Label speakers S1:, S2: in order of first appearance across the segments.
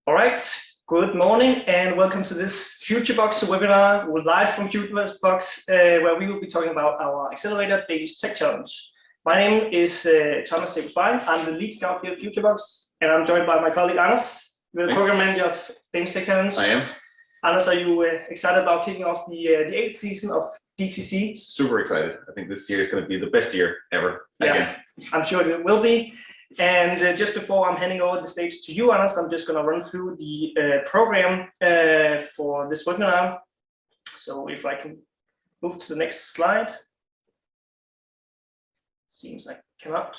S1: All right, good morning and welcome to this FutureBox webinar. We're live from FutureBox where we will be talking about our Accelerator Danish Tech Challenge. My name is Thomas Sebesbein. I'm the lead scout here at FutureBox and I'm joined by my colleague Anders. You're the program manager of Danish Tech Challenge.
S2: I am.
S1: Anders, are you excited about kicking off the 8th season of DTC?
S2: Super excited. I think this year is going to be the best year ever.
S1: Yeah,
S2: again.
S1: I'm sure it will be. And just before I'm handing over the stage to you, Anders, I'm just going to run through the program for this webinar. So if I can move to the next slide. Seems I cannot.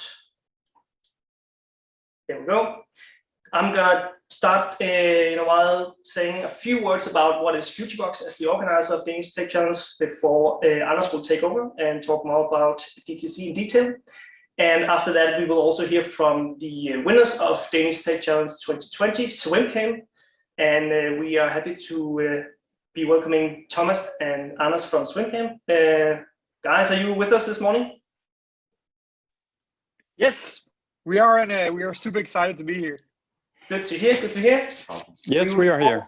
S1: There we go. I'm going to start in a while saying a few words about what is FutureBox as the organizer of Danish Tech Challenge before Anders will take over and talk more about DTC in detail. And after that, we will also hear from the winners of Danish Tech Challenge 2020, SwimCam. And we are happy to be welcoming Thomas and Anders from SwimCam. Guys, are you with us this morning?
S3: Yes, we are, and we are super excited to be here.
S1: Good to hear, good to hear.
S4: Yes, we are here.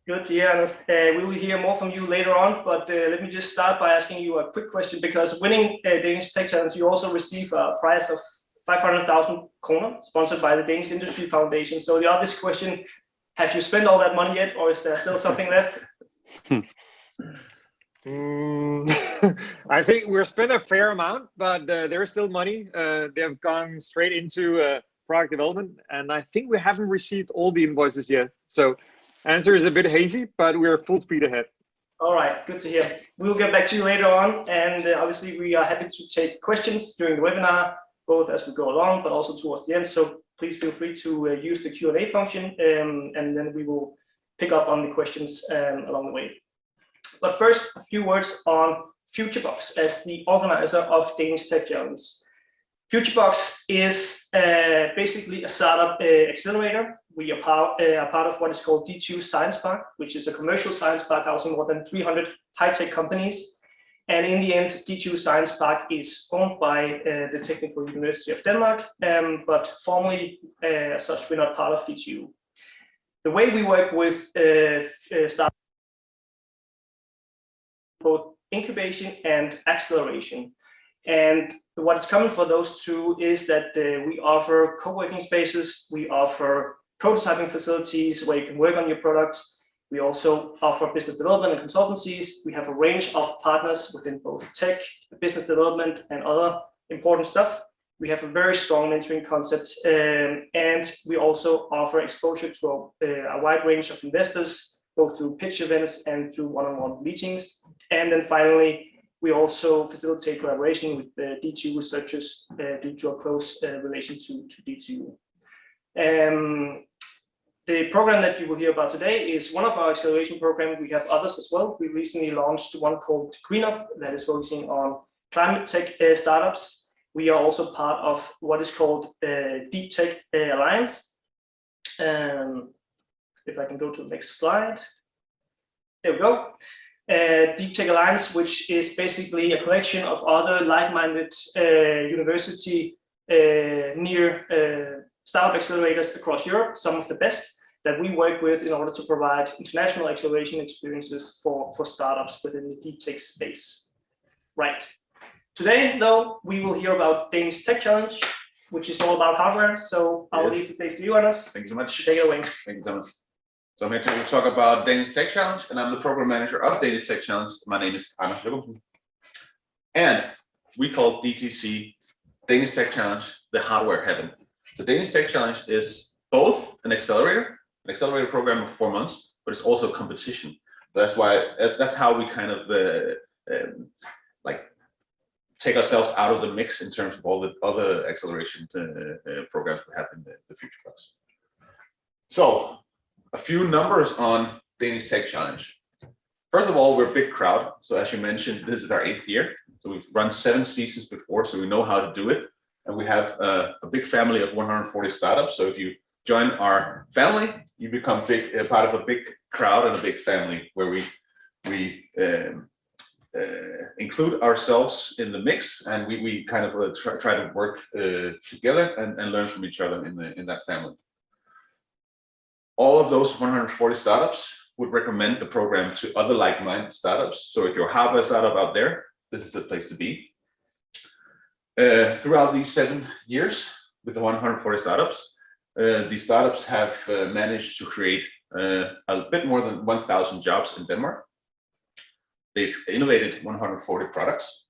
S1: Good to hear, Anders. We will hear more from you later on, but let me just start by asking you a quick question, because winning Danish Tech Challenge, you also receive a prize of 500,000 kroner, sponsored by the Danish Industry Foundation. So the obvious question, have you spent all that money yet, or is there still something left?
S3: I think we're spent a fair amount, but there's still money. They have gone straight into product development, and I think we haven't received all the invoices yet. So answer is a bit hazy, but we're full speed ahead.
S1: All right, good to hear. We'll get back to you later on, and obviously we are happy to take questions during the webinar, both as we go along, but also towards the end. So please feel free to use the Q&A function, and then we will pick up on the questions along the way. But first, a few words on FutureBox as the organizer of Danish Tech Challenge. FutureBox is basically a startup accelerator. We are part of what is called D2 Science Park, which is a commercial science park housing more than 300 high-tech companies. And in the end, D2 Science Park is owned by the Technical University of Denmark, but formally, as such, we're not part of D2. The way we work with startups, both incubation and acceleration. And what's common for those two is that we offer co-working spaces, we offer prototyping facilities where you can work on your products. We also offer business development and consultancies. We have a range of partners within both tech, business development, and other important stuff. We have a very strong mentoring concept, and we also offer exposure to a wide range of investors, both through pitch events and through one-on-one meetings. And then finally, we also facilitate collaboration with the D2 researchers due to a close relation to D2. The program that you will hear about today is one of our acceleration programs. We have others as well. We recently launched one called Green Up that is focusing on climate tech startups. We are also part of what is called Deep Tech Alliance. If I can go to the next slide. There we go. Deep Tech Alliance, which is basically a collection of other like-minded university near startup accelerators across Europe, some of the best that we work with in order to provide international acceleration experiences for startups within the deep tech space. Right. Today, though, we will hear about Danish Tech Challenge, which is all about hardware. So I'll leave the stage to you, Anders.
S2: Thank you so much.
S1: Take it away.
S2: Thank you, Thomas. So I'm here to talk about Danish Tech Challenge, and I'm the program manager of Danish Tech Challenge. My name is Anders. And we call DTC, Danish Tech Challenge, the hardware heaven. So Danish Tech Challenge is both an accelerator program of 4 months, but it's also a competition. That's how we kind of like take ourselves out of the mix in terms of all the other acceleration programs we have in the FutureBox. So a few numbers on Danish Tech Challenge. First of all, we're a big crowd. So as you mentioned, this is our 8th year. So we've run 7 seasons before, so we know how to do it. And we have a big family of 140 startups. So if you join our family, you become part of a big crowd and a big family where we include ourselves in the mix, and we kind of try to work together and learn from each other in that family. All of those 140 startups would recommend the program to other like-minded startups. So if you're a hardware startup out there, this is the place to be. Throughout these 7 years with the 140 startups, these startups have managed to create a bit more than 1,000 jobs in Denmark. They've innovated 140 products.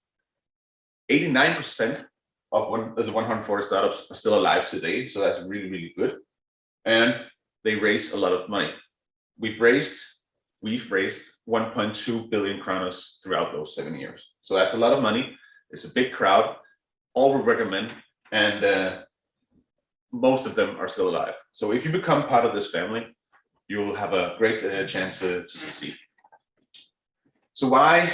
S2: 89% of the 140 startups are still alive today, so that's really, really good. And they raise a lot of money. We've raised 1.2 billion kronas throughout those 7 years. So that's a lot of money. It's a big crowd. All would recommend, and most of them are still alive. So if you become part of this family, you'll have a great chance to succeed. So why,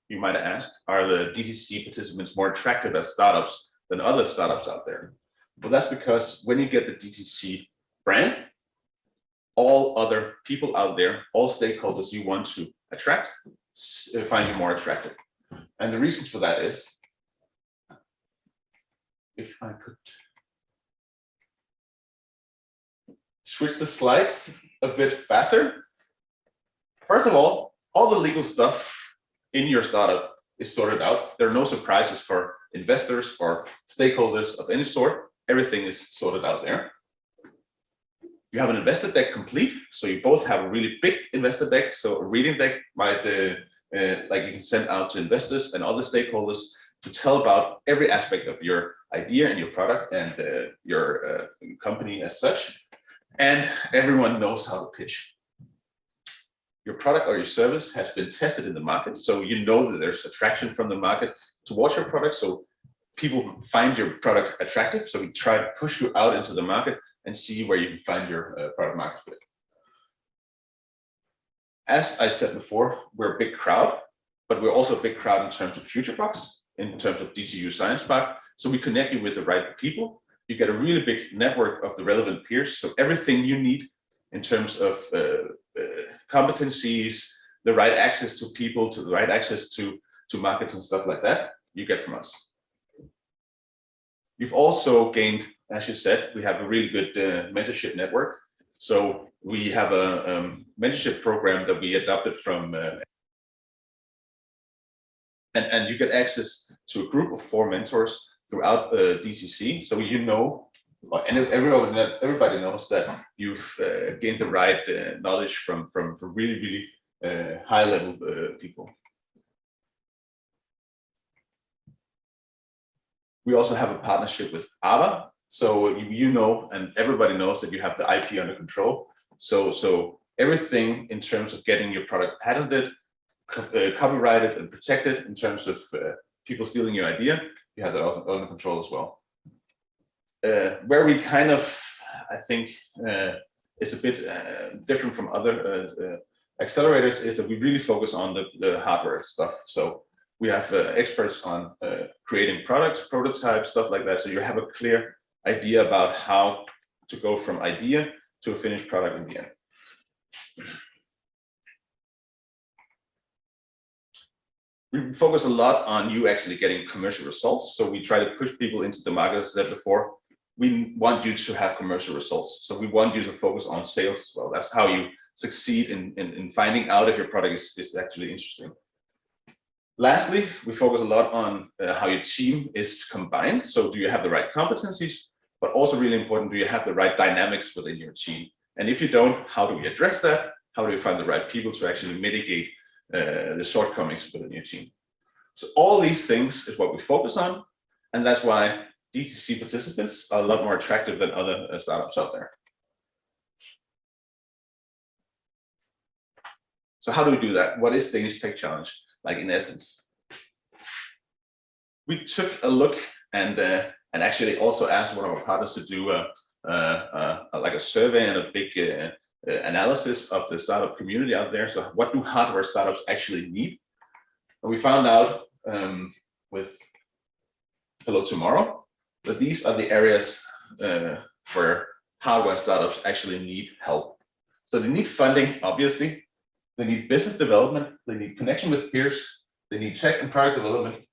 S2: you might ask, are the DTC participants more attractive as startups than other startups out there? Well, that's because when you get the DTC brand, all other people out there, all stakeholders you want to attract, find you more attractive. And the reasons for that is, if I could switch the slides a bit faster. First of all the legal stuff in your startup is sorted out. There are no surprises for investors or stakeholders of any sort. Everything is sorted out there. You have an investor deck complete, so you both have a really big investor deck. So a reading deck might, like you can send out to investors and other stakeholders to tell about every aspect of your idea and your product and your company as such. And everyone knows how to pitch. Your product or your service has been tested in the market, so you know that there's attraction from the market towards your product. So people find your product attractive. So we try to push you out into the market and see where you can find your product market fit. As I said before, we're a big crowd, but we're also a big crowd in terms of FutureBox, in terms of DTU Science Park. So we connect you with the right people. You get a really big network of the relevant peers. So everything you need in terms of competencies, the right access to people, to the right access to markets and stuff like that, you get from us. You've also gained, as you said, we have a really good mentorship network. So we have a mentorship program that we adopted from, and you get access to a group of 4 mentors throughout DTC. So you know, and everybody knows that you've gained the right knowledge from really, really high level people. We also have a partnership with ABBA. So you know, and everybody knows that you have the IP under control. So everything in terms of getting your product patented, copyrighted and protected in terms of people stealing your idea, you have that under control as well. Where we kind of, I think, is a bit different from other accelerators is that we really focus on the hardware stuff. So we have experts on creating products, prototypes, stuff like that. So you have a clear idea about how to go from idea to a finished product in the end. We focus a lot on you actually getting commercial results. So we try to push people into the market, as I said before. We want you to have commercial results. So we want you to focus on sales as well. That's how you succeed in finding out if your product is actually interesting. Lastly, we focus a lot on how your team is combined. So do you have the right competencies, but also really important, do you have the right dynamics within your team? And if you don't, how do we address that? How do we find the right people to actually mitigate the shortcomings within your team? So all these things is what we focus on. And that's why DTC participants are a lot more attractive than other startups out there. So how do we do that? What is Danish Tech Challenge? Like in essence, we took a look and actually also asked one of our partners to do like a survey and a big analysis of the startup community out there. So what do hardware startups actually need? And we found out with Hello Tomorrow that these are the areas where hardware startups actually need help. So they need funding, obviously. They need business development, they need connection with peers, they need tech and product development,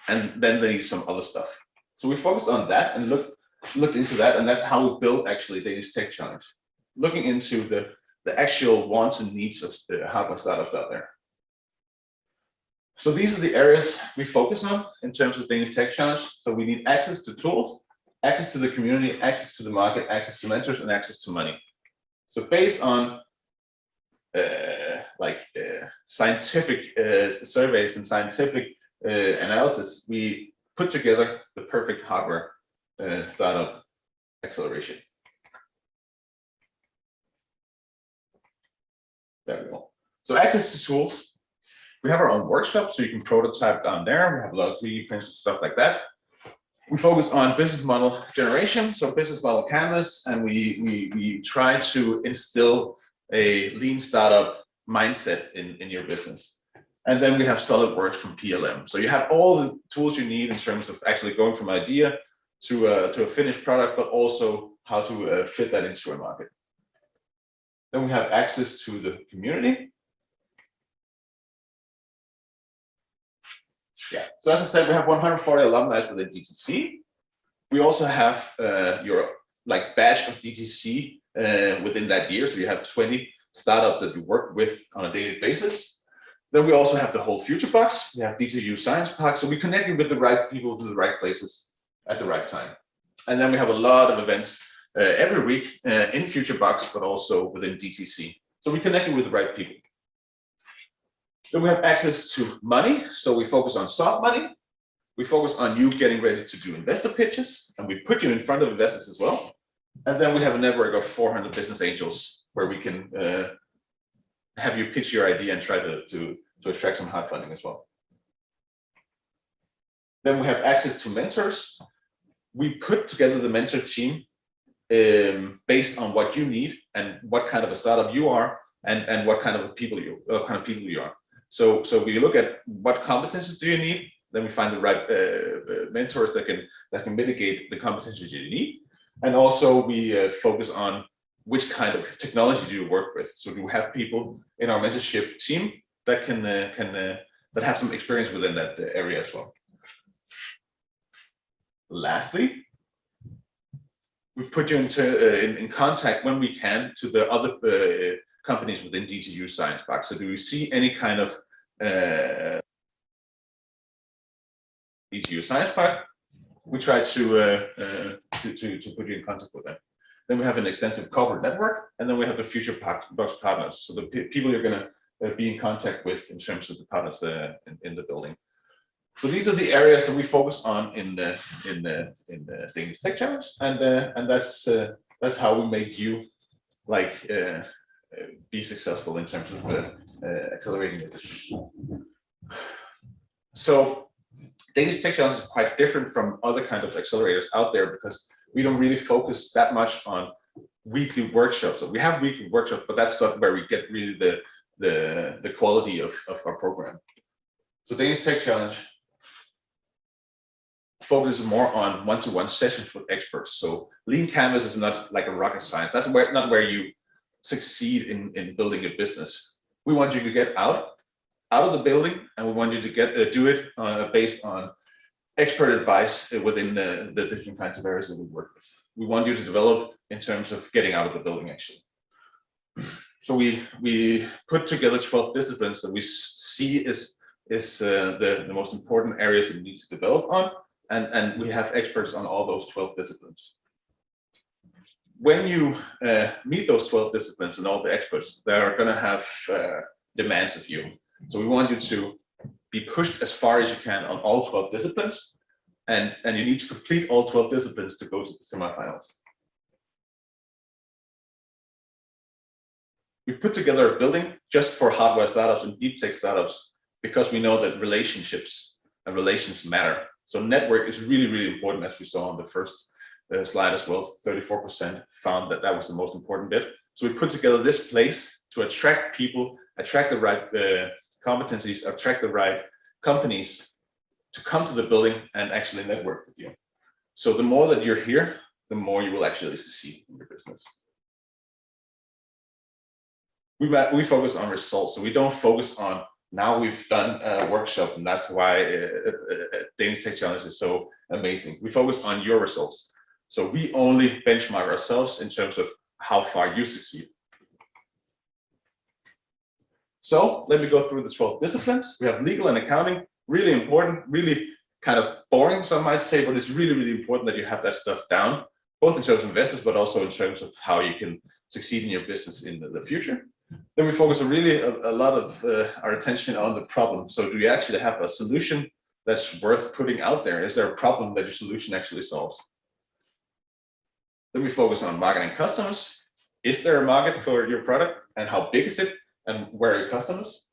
S2: and then they need some other stuff. So we focused on that and looked into that, and that's how we built actually Danish Tech Challenge. looking into the actual wants and needs of the hardware startups out there. So these are the areas we focus on in terms of Danish Tech Challenge. So we need access to tools, access to the community, access to the market, access to mentors, and access to money. So based on scientific surveys and scientific analysis, we put together the perfect hardware startup acceleration. There we go. So access to tools. We have our own workshop, so you can prototype down there. We have a lot of 3D prints and stuff like that. We focus on business model generation, so business model canvas, and we try to instill a lean startup mindset in your business. And then we have SolidWorks from PLM. So you have all the tools you need in terms of actually going from idea to a finished product, but also how to fit that into a market. Then we have access to the community. Yeah, so as I said, we have 140 alumni within DTC. We also have your batch of DTC within that year. So you have 20 startups that you work with on a daily basis. Then we also have the whole future box. We have DTU Science Park. So we connect you with the right people to the right places at the right time. And then we have a lot of events every week in future box, but also within DTC. So we connect you with the right people. Then we have access to money. So we focus on soft money. We focus on you getting ready to do investor pitches, and we put you in front of investors as well. And then we have a network of 400 business angels where we can have you pitch your idea and try to attract some hard funding as well. Then we have access to mentors. We put together the mentor team based on what you need and what kind of a startup you are and what kind of people you are. So we look at what competencies do you need, then we find the right mentors that can mitigate the competencies you need, and also we focus on which kind of technology do you work with. So do we have people in our mentorship team that can that have some experience within that area as well. Lastly, we've put you in contact when we can to the other companies within DTU Science Park. So do we see any kind of DTU Science Park? We try to put you in contact with them. Then we have an extensive corporate network, and then we have the future box partners. So the people you're going to be in contact with in terms of the partners in the building. So these are the areas that we focus on in the Danish Tech Challenge, and that's how we make you be successful in terms of accelerating the business. So Danish Tech Challenge is quite different from other kind of accelerators out there because we don't really focus that much on weekly workshops. So we have weekly workshops, but that's not where we get really the quality of our program. So Danish Tech Challenge focuses more on one-to-one sessions with experts. So Lean Canvas is not like a rocket science. That's not where you succeed in building a business. We want you to get out of the building, and we want you to do it based on expert advice within the different kinds of areas that we work with. We want you to develop in terms of getting out of the building, actually. So we put together 12 disciplines that we see is the most important areas that we need to develop on, and we have experts on all those 12 disciplines. When you meet those 12 disciplines and all the experts, they are going to have demands of you. So we want you to be pushed as far as you can on all 12 disciplines, and you need to complete all 12 disciplines to go to the semifinals. We put together a building just for hardware startups and deep tech startups because we know that relationships and relations matter. So network is really, really important, as we saw on the first slide as well. 34% found that was the most important bit. So we put together this place to attract people, attract the right competencies, attract the right companies to come to the building and actually network with you. So the more that you're here, the more you will actually succeed in your business. We focus on results, so we don't focus on now we've done a workshop and that's why Danish Tech Challenge is so amazing. We focus on your results. So we only benchmark ourselves in terms of how far you succeed. So let me go through the 12 disciplines. We have legal and accounting, really important, really kind of boring, some might say, but it's really, really important that you have that stuff down, both in terms of investors, but also in terms of how you can succeed in your business in the future. Then we focus a lot of our attention on the problem. So do you actually have a solution that's worth putting out there? Is there a problem that your solution actually solves? Then we focus on marketing customers. Is there a market for your product, and how big is it, and where are your customers?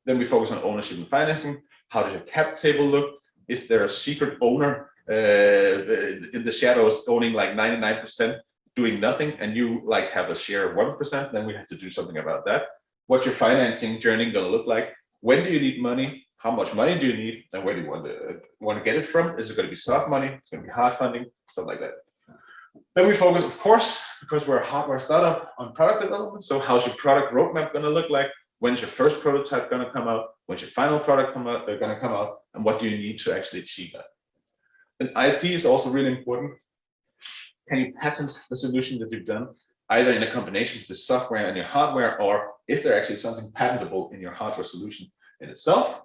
S2: Then we focus on ownership and financing. How does your cap table look? Is there a secret owner in the shadows owning like 99%, doing nothing, and you like have a share of 1%? Then we have to do something about that. What's your financing journey going to look like? When do you need money? How much money do you need? And where do you want to get it from? Is it going to be soft money? It's going to be hard funding, stuff like that. Then we focus, of course, because we're a hardware startup, on product development. So how's your product roadmap going to look like? When's your first prototype going to come out? When's your final product going to come out? And what do you need to actually achieve that? And IP is also really important. Can you patent the solution that you've done, either in a combination with the software and your hardware, or is there actually something patentable in your hardware solution in itself?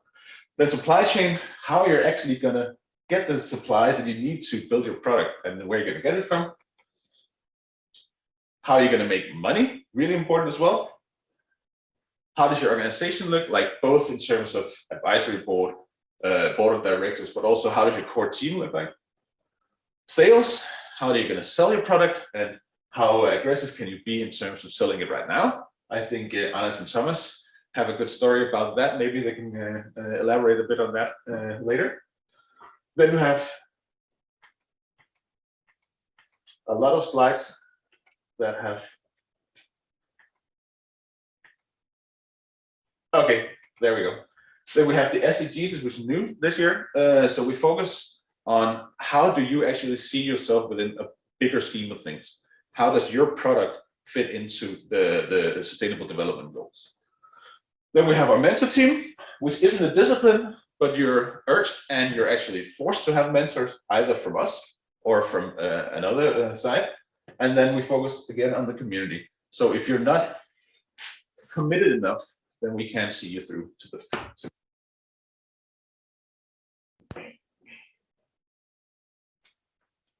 S2: Then supply chain, how you're actually going to get the supply that you need to build your product, and where you're going to get it from. How are you going to make money? Really important as well. How does your organization look like, both in terms of advisory board, board of directors, but also how does your core team look like? Sales, how are you going to sell your product, and how aggressive can you be in terms of selling it right now? I think Anders and Thomas have a good story about that. Maybe they can elaborate a bit on that later. Then we have a lot of slides that have. Okay, there we go. Then we have the SDGs, which is new this year. So we focus on how do you actually see yourself within a bigger scheme of things? How does your product fit into the sustainable development goals? Then we have our mentor team, which isn't a discipline, but you're urged and you're actually forced to have mentors, either from us or from another side. And then we focus again on the community. So if you're not committed enough, then we can't see you through to the.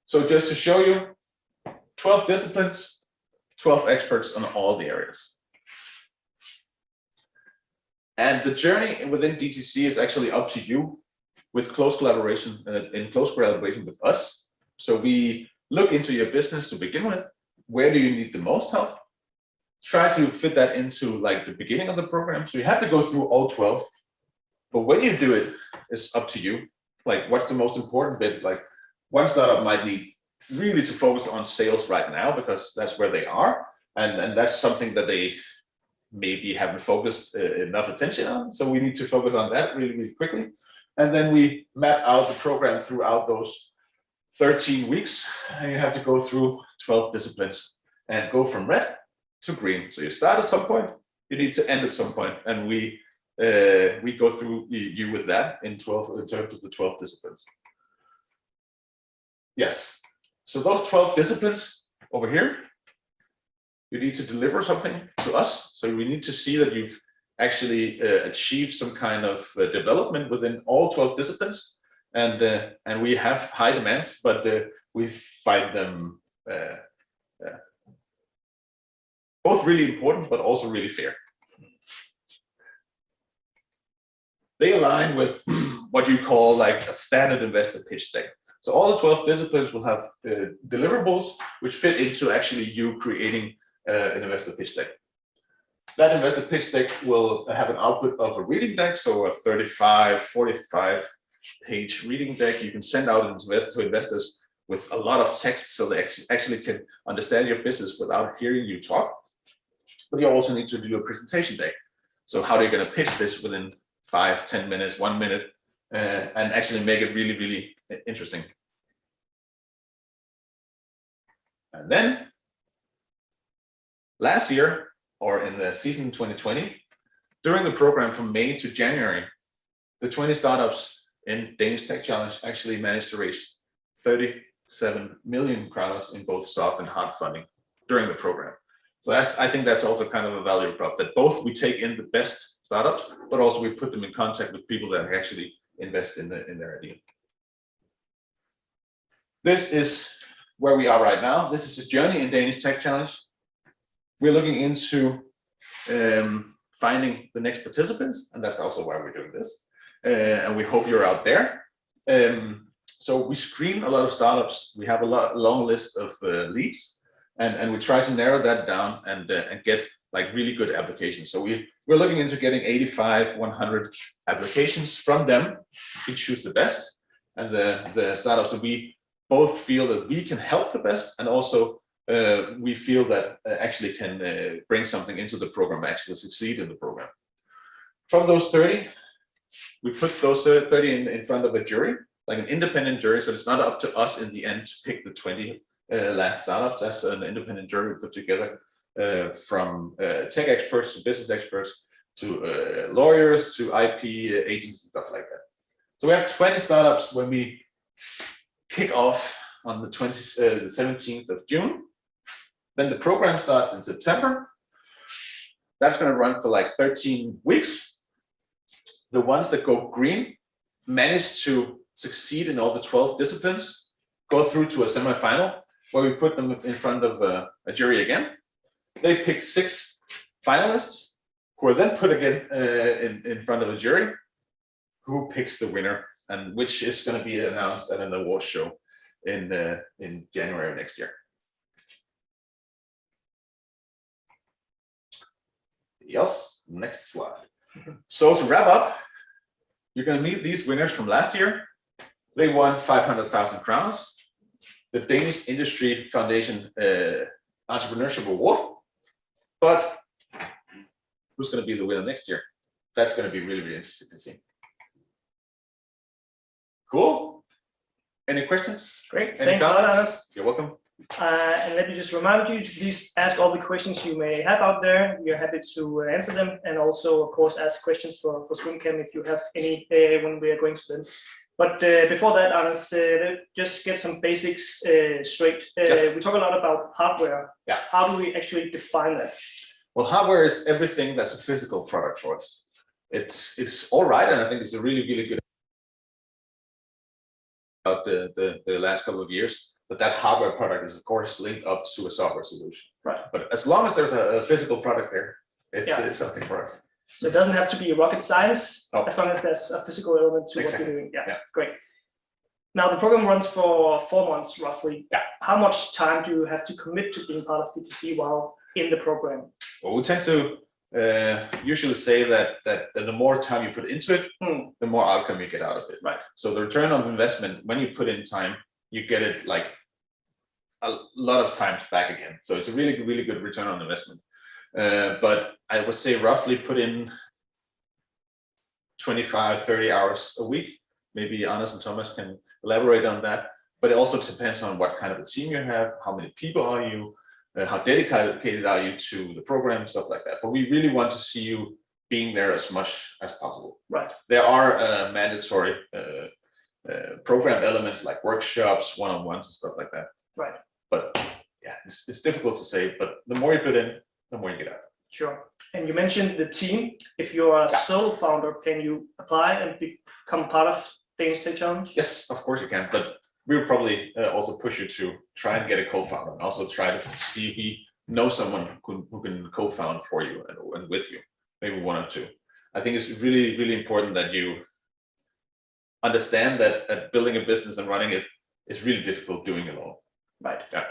S2: So just to show you, 12 disciplines, 12 experts on all the areas. And the journey within DTC is actually up to you, with close collaboration, in close collaboration with us. So we look into your business to begin with. Where do you need the most help? Try to fit that into like the beginning of the program. So you have to go through all 12. But when you do it, it's up to you. Like, what's the most important bit? Like, one startup might need really to focus on sales right now, because that's where they are. And that's something that they maybe haven't focused enough attention on. So we need to focus on that really, really quickly. And then we map out the program throughout those 13 weeks. And you have to go through 12 disciplines and go from red to green. So you start at some point, you need to end at some point. And we go through you with that in terms of the 12 disciplines. Yes. So those 12 disciplines over here, you need to deliver something to us. So we need to see that you've actually achieved some kind of development within all 12 disciplines. And we have high demands, but we find them both really important, but also really fair. They align with what you call like a standard investor pitch deck. So all the 12 disciplines will have deliverables which fit into actually you creating an investor pitch deck. That investor pitch deck will have an output of a reading deck, so a 35, 45 page reading deck you can send out to investors with a lot of text, so they actually can understand your business without hearing you talk. But you also need to do a presentation deck. So how are you going to pitch this within 5, 10 minutes, 1 minute, and actually make it really, really interesting. And then last year, or in the season 2020, during the program from May to January, the 20 startups in Danish Tech Challenge actually managed to raise 7 million kroner in both soft and hard funding during the program. So I think that's also kind of a value prop, that both we take in the best startups, but also we put them in contact with people that actually invest in their idea. This is where we are right now. This is a journey in Danish Tech Challenge. We're looking into finding the next participants, and that's also why we're doing this. And we hope you're out there. So we screen a lot of startups. We have a long list of leads, and we try to narrow that down and get like really good applications. So we're looking into getting 85, 100 applications from them. We choose the best, and the startups that we both feel that we can help the best, and also we feel that actually can bring something into the program, actually succeed in the program. From those 30, we put those 30 in front of a jury, like an independent jury. So it's not up to us in the end to pick the 20 last startups. That's an independent jury put together from tech experts to business experts to lawyers to IP agents and stuff like that. So we have 20 startups when we kick off on the 17th of June. Then the program starts in September. That's going to run for like 13 weeks. The ones that go green manage to succeed in all the 12 disciplines, go through to a semifinal where we put them in front of a jury again. They pick 6 finalists who are then put again in front of a jury who picks the winner, and which is going to be announced at an award show in January next year. Yes, next slide. So to wrap up, you're going to meet these winners from last year. They won 500,000 crowns, the Danish Industry Foundation Entrepreneurship Award. But who's going to be the winner next year? That's going to be really, really interesting to see. Cool. Any questions?
S1: Great. Thanks a lot, Anders.
S2: You're welcome.
S1: And let me just remind you to please ask all the questions you may have out there. We are happy to answer them, and also, of course, ask questions for SwimCam if you have any when we are going to them. But before that, Anders, just get some basics straight.
S2: Yes.
S1: We talk a lot about hardware.
S2: Yeah.
S1: How do we actually define that?
S2: Well, hardware is everything that's a physical product for us. It's all right, and I think it's a really, really good about the last couple of years. But that hardware product is, of course, linked up to a software solution.
S1: Right.
S2: But as long as there's a physical product there, it's something for us.
S1: So it doesn't have to be rocket science, as long as there's a physical element to
S2: Exactly.
S1: what you're doing.
S2: Yeah.
S1: Great. Now the program runs for 4 months roughly.
S2: Yeah.
S1: How much time do you have to commit to being part of DTC while in the program?
S2: Well, we tend to usually say that the more time you put into it, the more outcome you get out of it.
S1: Right.
S2: So the return on investment, when you put in time, you get it like a lot of times back again. So it's a really, really good return on investment. But I would say roughly put in 25, 30 hours a week. Maybe Anders and Thomas can elaborate on that. But it also depends on what kind of a team you have, how many people are you, how dedicated are you to the program, stuff like that. But we really want to see you being there as much as possible.
S1: Right.
S2: There are mandatory program elements like workshops, one-on-ones and stuff like that.
S1: Right.
S2: But yeah, it's difficult to say, but the more you put in, the more you get out.
S1: Sure. And you mentioned the team. If you're a solo founder, can you apply and become part of Danish Tech Challenge?
S2: Yes, of course you can. But we will probably also push you to try and get a co-founder, and also try to see if we know someone who can co-found for you and with you, maybe 1 or 2. I think it's really, really important that you understand that building a business and running it is really difficult doing it alone.
S1: Right.
S2: Yeah.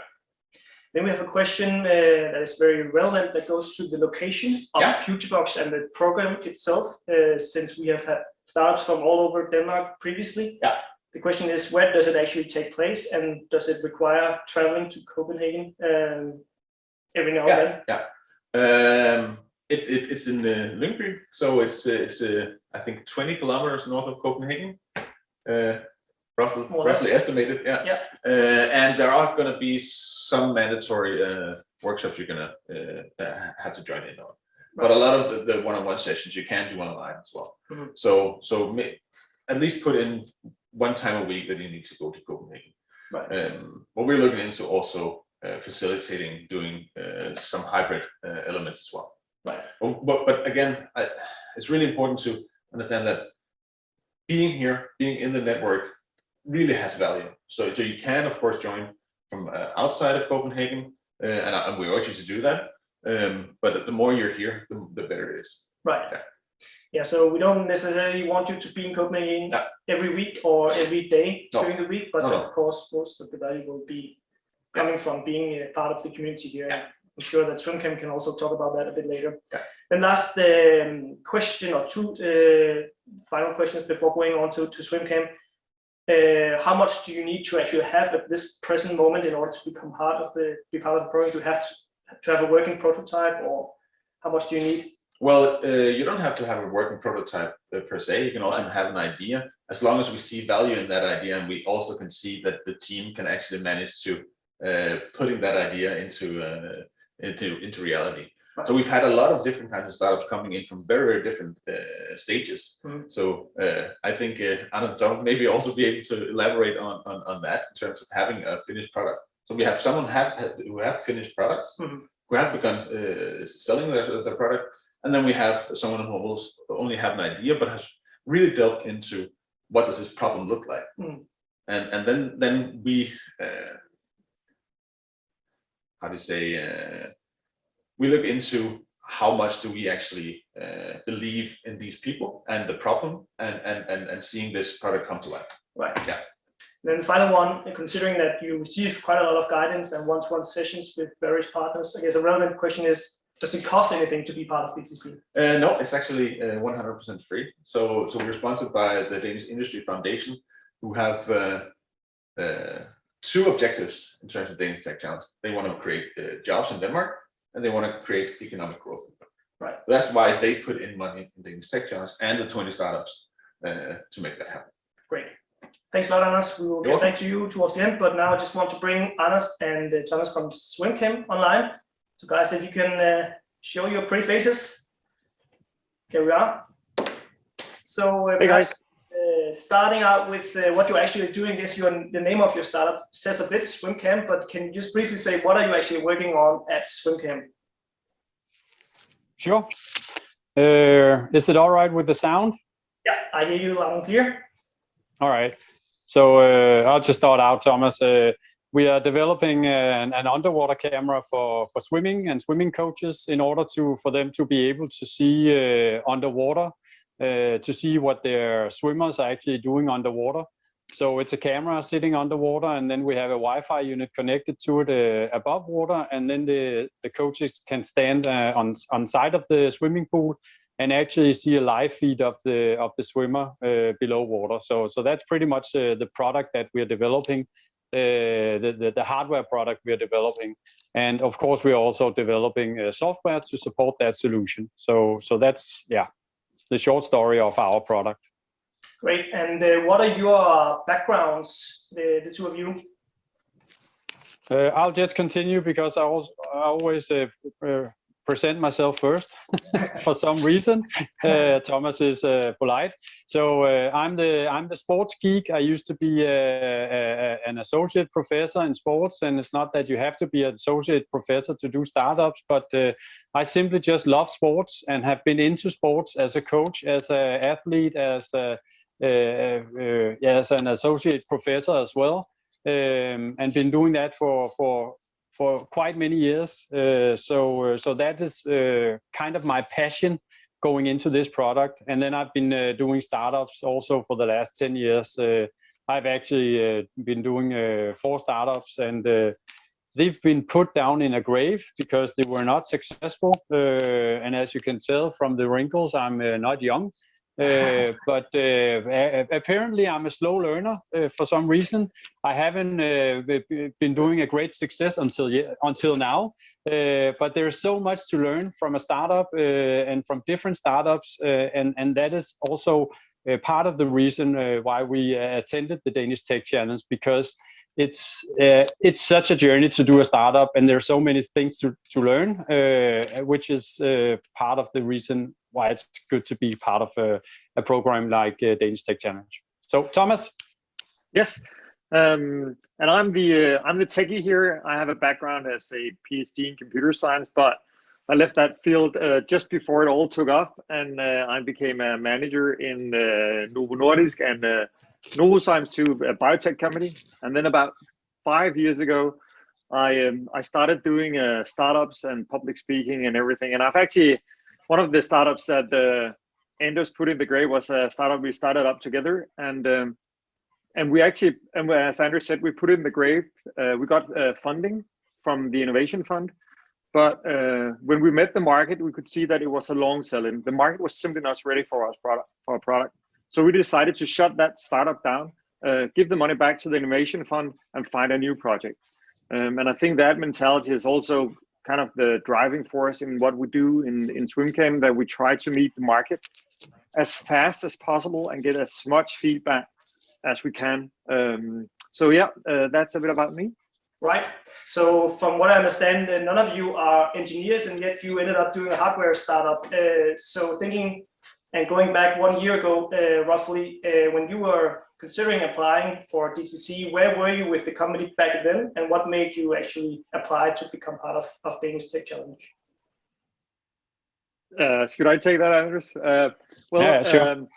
S1: Then we have a question that is very relevant, that goes to the location of Futurebox and the program itself, since we have had startups from all over Denmark previously.
S2: Yeah.
S1: The question is, where does it actually take place, and does it require traveling to Copenhagen every now and then?
S2: Yeah. It's in Lyngby, so it's I think 20 kilometers north of Copenhagen. Roughly estimated, yeah. And there are going to be some mandatory workshops you're going to have to join in on. Right. But a lot of the one-on-one sessions you can do online as well. Mm-hmm. So at least put in 1 time a week that you need to go to Copenhagen.
S1: Right.
S2: What we're looking into also facilitating doing some hybrid elements as well.
S1: Right.
S2: But again, it's really important to understand that being here, being in the network, really has value. So you can, of course, join from outside of Copenhagen, and we urge you to do that. But the more you're here, the better it is.
S1: Right.
S2: Yeah.
S1: Yeah, so we don't necessarily want you to be in Copenhagen every week or every day during the week, but of course, most of the value will be coming from being a part of the community here.
S2: Yeah.
S1: I'm sure that SwimCamp can also talk about that a bit later.
S2: Yeah.
S1: Then last question or two final questions before going on to SwimCamp. How much do you need to actually have at this present moment in order to become part of the program? Do you have to have a working prototype, or how much do you need?
S2: Well, you don't have to have a working prototype per se. You can also have an idea, as long as we see value in that idea, and we also can see that the team can actually manage to putting that idea into reality. Right. So we've had a lot of different kinds of startups coming in from very, very different stages. Mm-hmm. So I think Anna maybe also be able to elaborate on that in terms of having a finished product. So we have someone who have finished products, mm-hmm. who have begun selling their product. And then we have someone who will only have an idea, but has really delved into what does this problem look like. Mm. And then we, we look into how much do we actually believe in these people and the problem and seeing this product come to life. Right. Yeah.
S1: Then the final one, considering that you receive quite a lot of guidance and one-to-one sessions with various partners, I guess a relevant question is, does it cost anything to be part of DTC?
S2: No, it's actually 100% free. So we're sponsored by the Danish Industry Foundation, who have two objectives in terms of Danish Tech Challenge. They want to create jobs in Denmark, and they want to create economic growth. Right. That's why they put in money in Danish Tech Challenge and the 20 startups to make that happen.
S1: Great. Thanks a lot, Anders. We will get back to you towards the end, but now I just want to bring Anders and Thomas from SwimCamp online. So guys, if you can show your pretty faces. Here we are. So
S3: hey guys.
S1: Starting out with what you're actually doing, I guess the name of your startup says a bit, SwimCamp, but can you just briefly say what are you actually working on at SwimCamp?
S4: Sure. Is it all right with the sound?
S1: Yeah, I hear you loud and clear.
S4: All right. So I'll just start out, Thomas. We are developing an underwater camera for swimming and swimming coaches in order for them to be able to see underwater, to see what their swimmers are actually doing underwater. So it's a camera sitting underwater, and then we have a Wi-Fi unit connected to it above water, and then the coaches can stand on side of the swimming pool and actually see a live feed of the swimmer below water. So that's pretty much the product that we are developing. The hardware product we are developing, and of course we are also developing software to support that solution. So that's the short story of our product.
S1: Great. And what are your backgrounds, the two of you?
S4: I'll just continue because I always present myself first for some reason. Thomas is polite. So I'm the sports geek. I used to be an associate professor in sports, and it's not that you have to be an associate professor to do startups, but I simply just love sports and have been into sports as a coach, as an athlete, as an associate professor as well, and been doing that for quite many years. So that is kind of my passion going into this product. And then I've been doing startups also for the last 10 years. I've actually been doing 4 startups, and they've been put down in a grave because they were not successful. And as you can tell from the wrinkles, I'm not young. But apparently I'm a slow learner for some reason. I haven't been doing a great success until now, but there's so much to learn from a startup and from different startups, and that is also part of the reason why we attended the Danish Tech Challenge, because it's such a journey to do a startup, and there's so many things to learn, which is part of the reason why it's good to be part of a program like Danish Tech Challenge. So, Thomas?
S3: Yes. And I'm the techie here. I have a background as a PhD in computer science, but I left that field just before it all took off, and I became a manager in Novo Nordisk and Novozymes, a biotech company. And then about 5 years ago, I started doing startups and public speaking and everything. And I've actually, one of the startups that Anders put in the grave was a startup we started up together. And we actually, and as Anders said, we put it in the grave. We got funding from the Innovation Fund. But when we met the market, we could see that it was a long sell-in. The market was simply not ready for our product. So we decided to shut that startup down, give the money back to the Innovation Fund, and find a new project. And I think that mentality is also kind of the driving force in what we do in SwimCam, that we try to meet the market as fast as possible and get as much feedback as we can. So yeah, that's a bit about me.
S1: Right. So from what I understand, none of you are engineers, and yet you ended up doing a hardware startup. So thinking and going back 1 year ago, roughly, when you were considering applying for DTC, where were you with the company back then, and what made you actually apply to become part of Danish Tech Challenge?
S3: Should I take that, Anders? Well,
S4: yeah, sure.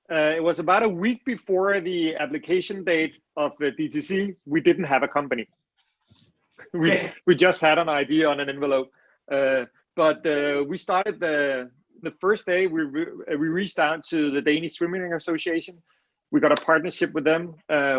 S3: It was about a week before the application date of the DTC. We didn't have a company. We just had an idea on an envelope. But we started the first day. We reached out to the Danish Swimming Association. We got a partnership with them.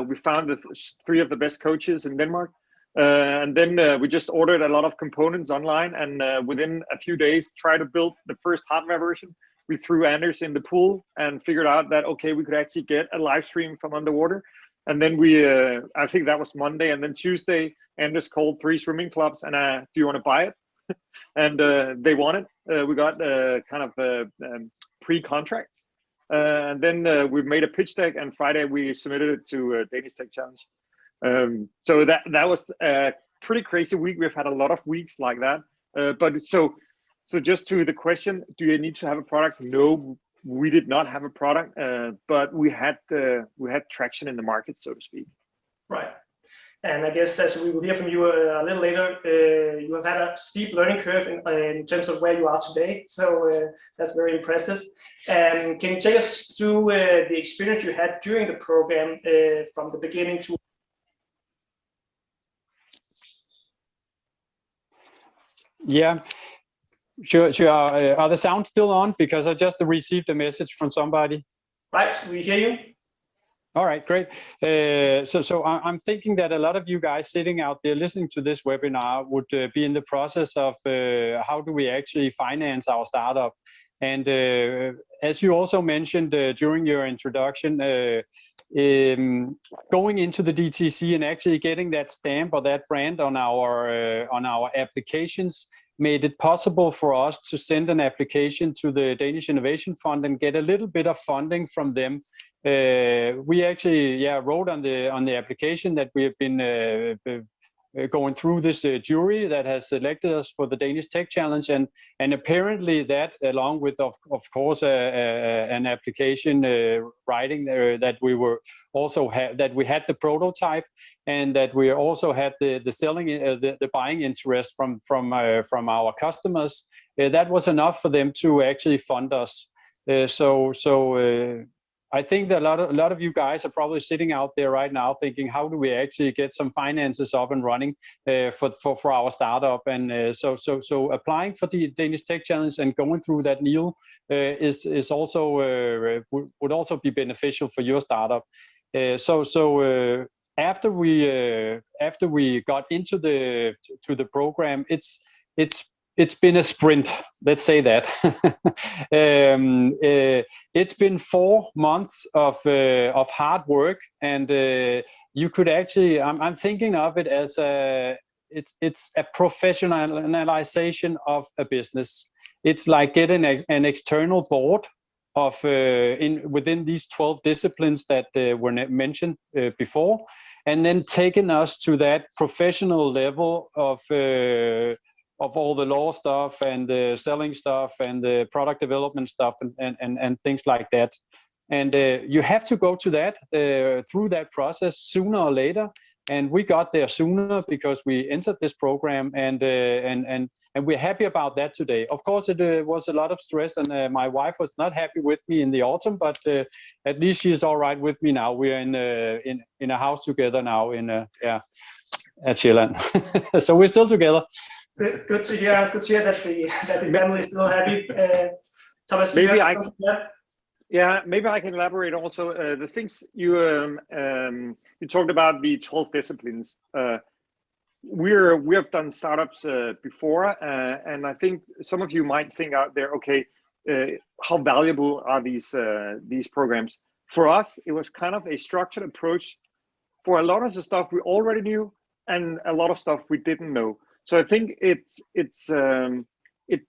S3: We found the 3 of the best coaches in Denmark. And then we just ordered a lot of components online, and within a few days tried to build the first hardware version. We threw Anders in the pool and figured out that, okay, we could actually get a live stream from underwater. And then I think that was Monday, and then Tuesday, Anders called 3 swimming clubs and do you want to buy it? And they want it. We got kind of pre-contracts. And then we made a pitch deck, and Friday we submitted it to Danish Tech Challenge. So that was a pretty crazy week. We've had a lot of weeks like that. But so just to the question, do you need to have a product? No, we did not have a product, but we had traction in the market, so to speak.
S1: Right. And I guess as we will hear from you a little later, you have had a steep learning curve in terms of where you are today. So that's very impressive. And can you take us through the experience you had during the program from the beginning to?
S4: Yeah, sure. Are the sound still on? Because I just received a message from somebody.
S1: Right, we hear you.
S4: All right, great. So I'm thinking that a lot of you guys sitting out there listening to this webinar would be in the process of how do we actually finance our startup. And as you also mentioned during your introduction, going into the DTC and actually getting that stamp or that brand on our applications made it possible for us to send an application to the Danish Innovation Fund and get a little bit of funding from them. We actually wrote on the application that we have been going through this jury that has selected us for the Danish Tech Challenge, and apparently that, along with of course an application writing that we were also that we had the prototype, and that we also had the selling the buying interest from our customers. That was enough for them to actually fund us. I think that a lot of you guys are probably sitting out there right now thinking, how do we actually get some finances up and running for our startup? And so applying for the Danish Tech Challenge and going through that NEAL is also would also be beneficial for your startup. After we got into the program, it's been a sprint, let's say that. It's been 4 months of hard work, and you could actually, I'm thinking of it as it's a professionalization of a business. It's like getting an external board of within these 12 disciplines that were mentioned before, and then taking us to that professional level of all the law stuff and the selling stuff and the product development stuff and things like that. And you have to go to that through that process sooner or later. And we got there sooner because we entered this program, and we're happy about that today. Of course, it was a lot of stress, and my wife was not happy with me in the autumn, but at least she's all right with me now. We're in a house together now at Sjælland. So we're still together.
S1: Good to hear. It's good to hear that the family is still happy. Thomas,
S3: maybe I can elaborate also. The things you talked about, the 12 disciplines. We have done startups before, and I think some of you might think out there, okay, how valuable are these programs? For us, it was kind of a structured approach for a lot of the stuff we already knew and a lot of stuff we didn't know. So I think it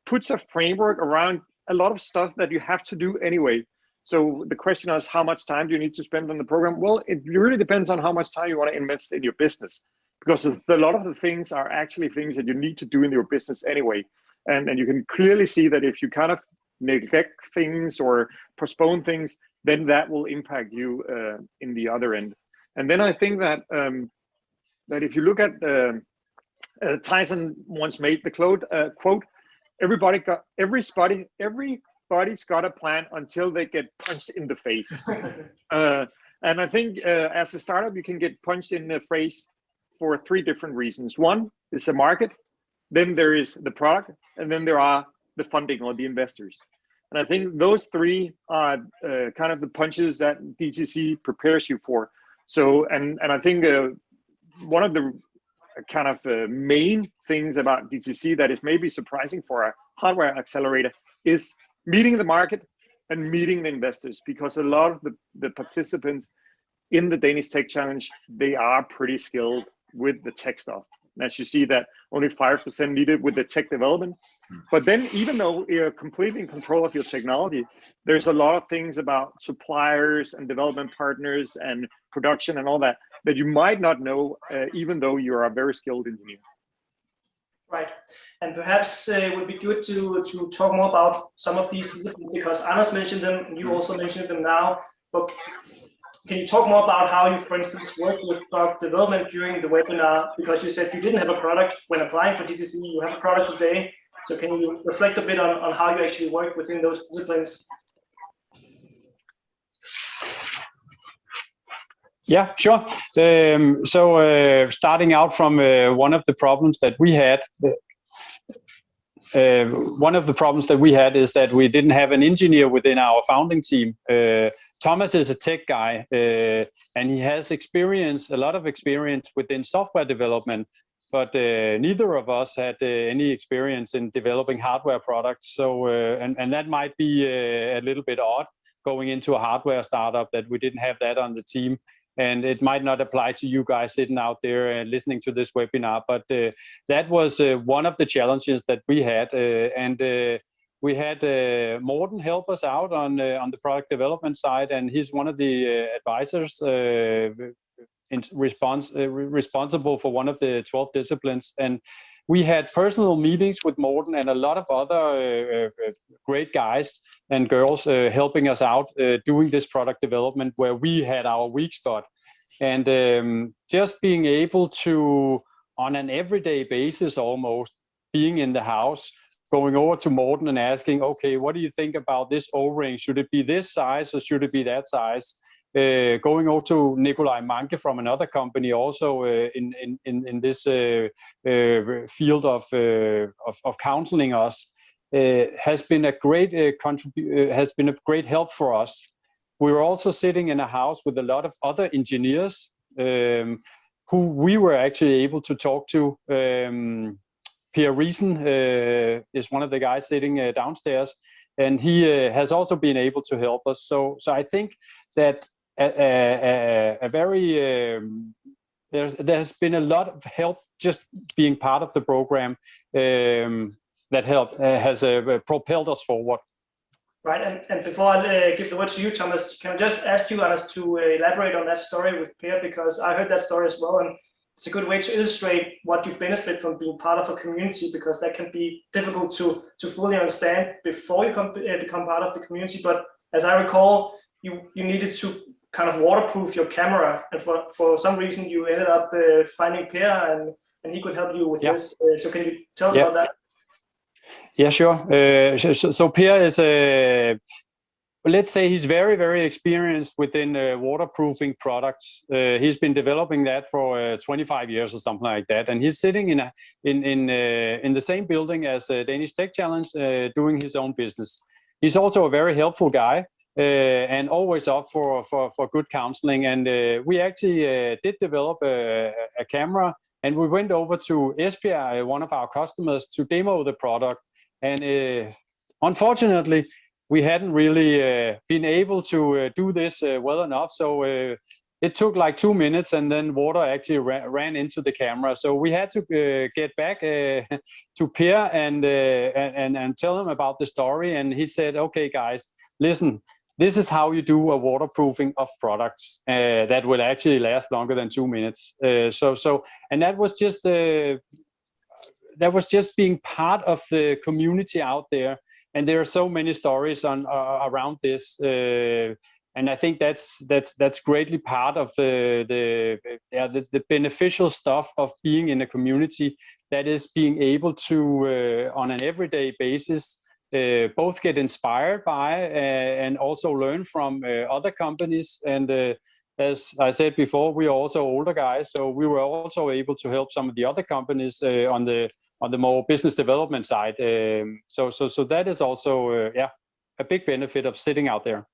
S3: puts a framework around a lot of stuff that you have to do anyway. So the question is, how much time do you need to spend on the program? Well, it really depends on how much time you want to invest in your business, because a lot of the things are actually things that you need to do in your business anyway. And you can clearly see that if you kind of neglect things or postpone things, then that will impact you in the other end. And then I think that that if you look at Tyson once made the quote, everybody's got a plan until they get punched in the face. And I think as a startup, you can get punched in the face for 3 different reasons. One is the market, then there is the product, and then there are the funding or the investors. And I think those 3 are kind of the punches that DTC prepares you for. So, and I think one of the kind of main things about DTC that is maybe surprising for a hardware accelerator is meeting the market and meeting the investors, because a lot of the participants in the Danish Tech Challenge, they are pretty skilled with the tech stuff. And as you see that only 5% needed with the tech development. But then even though you're completely in control of your technology, there's a lot of things about suppliers and development partners and production and all that you might not know, even though you're a very skilled engineer.
S1: Right, and perhaps it would be good to talk more about some of these disciplines, because Anders mentioned them, and you also mentioned them now. But can you talk more about how you, for instance, work with product development during the webinar? Because you said you didn't have a product when applying for DTC, you have a product today. So can you reflect a bit on how you actually work within those disciplines?
S4: Yeah, sure. So starting out from one of the problems that we had, is that we didn't have an engineer within our founding team. Thomas is a tech guy, and he has a lot of experience within software development, but neither of us had any experience in developing hardware products. So, and that might be a little bit odd going into a hardware startup that we didn't have that on the team. And it might not apply to you guys sitting out there and listening to this webinar, but that was one of the challenges that we had. And we had Morten help us out on the product development side, and he's one of the advisors responsible for one of the 12 disciplines. And we had personal meetings with Morten and a lot of other great guys and girls helping us out doing this product development where we had our weak spot. And just being able to, on an everyday basis almost, being in the house, going over to Morten and asking, okay, what do you think about this O-ring? Should it be this size or should it be that size? Going over to Nikolaj Manke from another company, also in this field of counseling us, has been a great help for us. We were also sitting in a house with a lot of other engineers who we were actually able to talk to. Pierre Riesen is one of the guys sitting downstairs, and he has also been able to help us. So I think that there has been a lot of help just being part of the program that has propelled us forward.
S1: Right, and before I give the word to you, Thomas, can I just ask you, Anders, to elaborate on that story with Per, because I heard that story as well, and it's a good way to illustrate what you benefit from being part of a community, because that can be difficult to fully understand before you become part of the community. But as I recall, you needed to kind of waterproof your camera, and for some reason you ended up finding Per, and he could help you with this. So can you tell us about that?
S4: Yeah, sure. So Per is let's say he's very, very experienced within waterproofing products. He's been developing that for 25 years or something like that, and he's sitting in the same building as Danish Tech Challenge, doing his own business. He's also a very helpful guy, and always up for good counseling. And we actually did develop a camera, and we went over to Esbjerg, one of our customers, to demo the product. And unfortunately, we hadn't really been able to do this well enough. So it took like 2 minutes, and then water actually ran into the camera. So we had to get back to Per and tell him about the story. And he said, "Okay, guys, listen, this is how you do a waterproofing of products that will actually last longer than 2 minutes." And that was just being part of the community out there. And there are so many stories around this, and I think that's greatly part of the beneficial stuff of being in a community, that is being able to on an everyday basis both get inspired by and also learn from other companies. And as I said before, we are also older guys, so we were also able to help some of the other companies on the more business development side. So that is also a big benefit of sitting out there.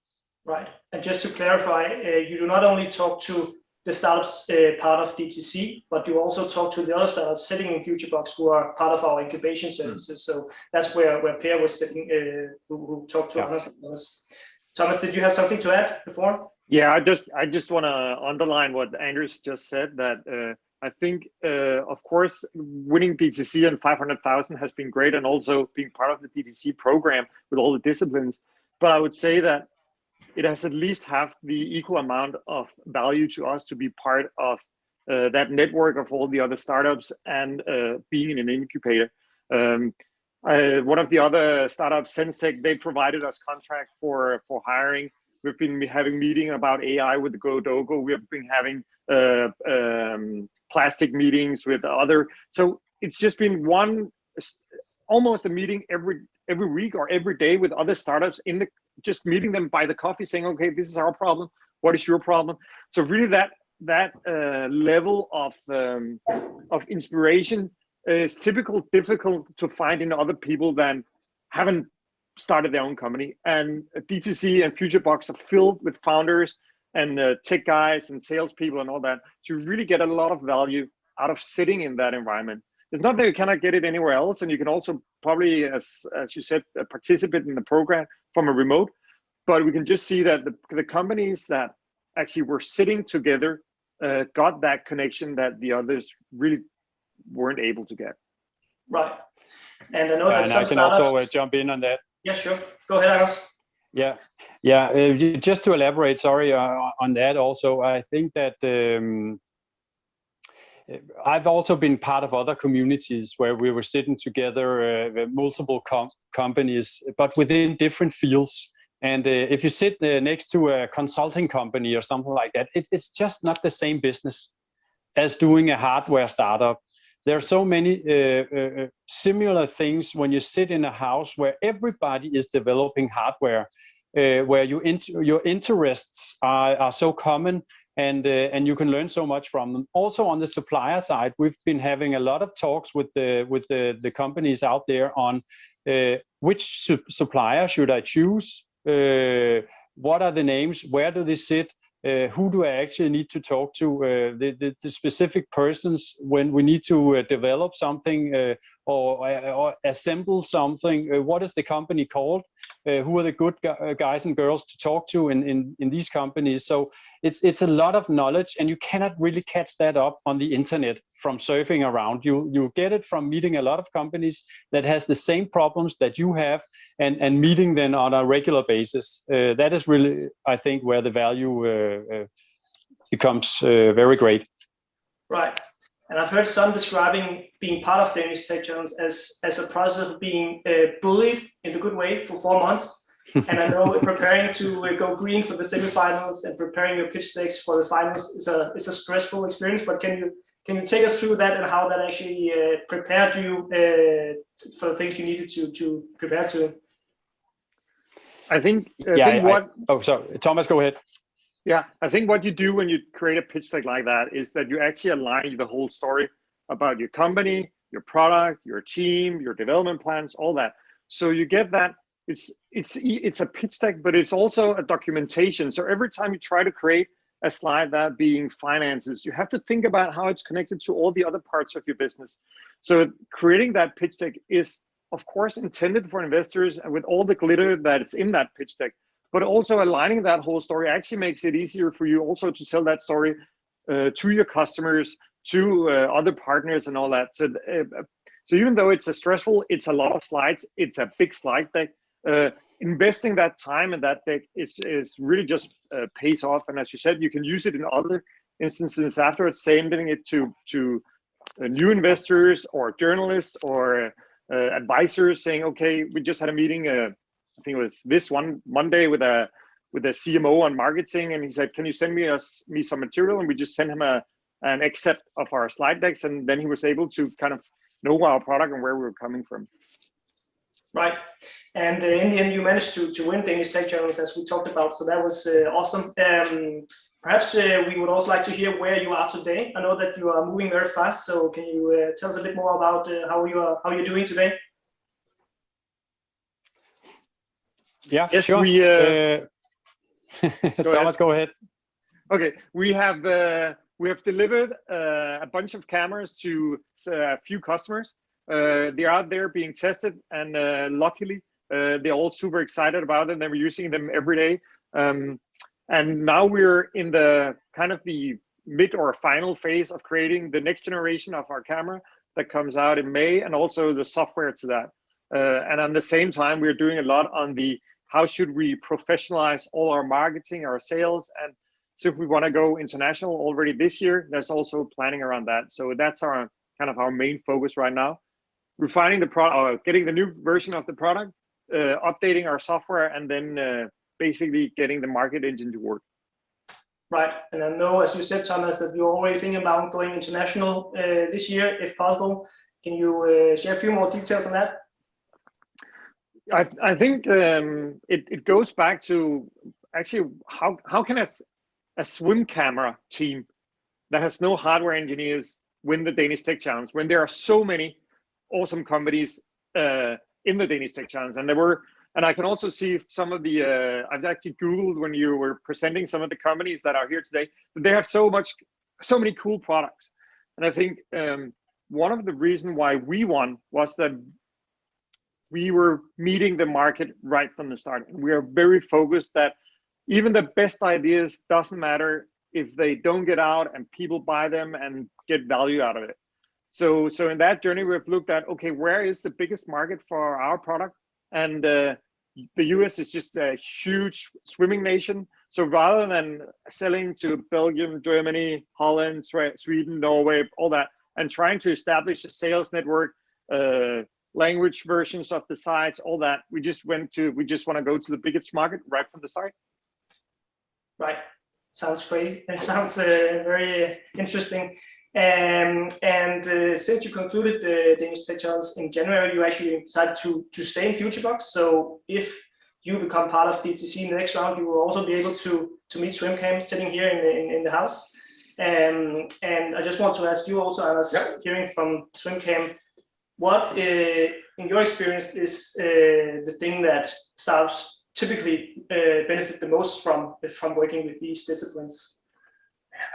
S1: Right. And just to clarify, you do not only talk to the startups part of DTC, but you also talk to the other startups sitting in FutureBox who are part of our incubation services. So that's where Per was sitting, who talked to us. Thomas, did you have something to add before?
S3: Yeah, I just want to underline what Anders just said, that I think, of course, winning DTC and 500,000 has been great, and also being part of the DTC program with all the disciplines. But I would say that it has at least have the equal amount of value to us to be part of that network of all the other startups and being in an incubator. One of the other startups, Sensec, they provided us contract for hiring. We've been having meeting about AI with the Godogo. We have been having plastic meetings with other. So it's just been almost a meeting every week or every day with other startups, just meeting them by the coffee, saying, "Okay, this is our problem. What is your problem?" So really, that level of inspiration is difficult to find in other people than haven't started their own company. And DTC and FutureBox are filled with founders and tech guys and salespeople and all that. So you really get a lot of value out of sitting in that environment. It's not that you cannot get it anywhere else, and you can also probably, as you said, participate in the program from a remote. But we can just see that the companies that actually were sitting together got that connection that the others really weren't able to get.
S1: Right. And I know that
S4: I can also jump in on that.
S1: Yeah, sure. Go ahead, Anders.
S4: Yeah. Just to elaborate, sorry, on that also, I think that I've also been part of other communities where we were sitting together, multiple companies, but within different fields. And if you sit next to a consulting company or something like that, it's just not the same business as doing a hardware startup. There are so many similar things when you sit in a house where everybody is developing hardware, where your interests are so common, and you can learn so much from them. Also on the supplier side, we've been having a lot of talks with the companies out there on which supplier should I choose, what are the names, where do they sit, who do I actually need to talk to, the specific persons when we need to develop something or assemble something. What is the company called? Who are the good guys and girls to talk to in these companies? So it's a lot of knowledge, and you cannot really catch that up on the internet from surfing around. You get it from meeting a lot of companies that has the same problems that you have, and meeting them on a regular basis. That is really, I think, where the value becomes very great.
S1: Right. And I've heard some describing being part of Danish Tech Challenge as a process of being bullied in the good way for 4 months. And I know preparing to go green for the semifinals and preparing your pitch decks for the finals is a stressful experience. But can you take us through that and how that actually prepared you for the things you needed to prepare to?
S3: I think
S4: sorry, Thomas, go ahead.
S3: Yeah, I think what you do when you create a pitch deck like that is that you actually align the whole story about your company, your product, your team, your development plans, all that. So you get that it's a pitch deck, but it's also a documentation. So every time you try to create a slide, that being finances, you have to think about how it's connected to all the other parts of your business. So creating that pitch deck is, of course, intended for investors and with all the glitter that it's in that pitch deck. But also aligning that whole story actually makes it easier for you also to tell that story to your customers, to other partners and all that. So even though it's it's a lot of slides, it's a big slide deck. Investing that time in that deck is really just pays off. And as you said, you can use it in other instances afterwards, sending it to new investors or journalists or advisors saying, okay, we just had a meeting, I think it was this one Monday with a CMO on marketing, and he said, "Can you send me some material?" And we just sent him an excerpt of our slide decks, and then he was able to kind of know our product and where we were coming from.
S1: Right, and in the end, you managed to win Danish Tech Challenge, as we talked about. So that was awesome. Perhaps we would also like to hear where you are today. I know that you are moving very fast. So can you tell us a bit more about how you're doing today?
S4: Yeah,
S3: yes,
S4: sure. Thomas, go ahead.
S3: Okay, we have delivered a bunch of cameras to a few customers. They're out there being tested, and luckily they're all super excited about it, and they're using them every day. And now we're in the kind of the mid or final phase of creating the next generation of our camera that comes out in May, and also the software to that. And at the same time, we're doing a lot on the how should we professionalize all our marketing, our sales, and so if we want to go international already this year, there's also planning around that. So that's our kind of our main focus right now. Refining the product, getting the new version of the product, updating our software, and then basically getting the market engine to work.
S1: Right, and I know, as you said, Thomas, that you're already thinking about going international this year, if possible. Can you share a few more details on that?
S3: I think it goes back to actually how can a swim camera team that has no hardware engineers win the Danish Tech Challenge when there are so many awesome companies in the Danish Tech Challenge? And I can also see some of the I've actually Googled when you were presenting some of the companies that are here today, that they have so many cool products. And I think one of the reasons why we won was that we were meeting the market right from the start. And we are very focused that even the best ideas doesn't matter if they don't get out and people buy them and get value out of it. So in that journey, we've looked at, okay, where is the biggest market for our product? And the US is just a huge swimming nation. So rather than selling to Belgium, Germany, Holland, Sweden, Norway, all that, and trying to establish a sales network, language versions of the sites, all that, we just want to go to the biggest market right from the start.
S1: Right, sounds great. It sounds very interesting. And since you concluded the Danish Tech Challenge in January, you actually decided to stay in FutureBox. So if you become part of DTC in the next round, you will also be able to meet SwimCam sitting here in the house. And I just want to ask you also, Anders, hearing from SwimCam, what in your experience is the thing that startups typically benefit the most from working with these disciplines?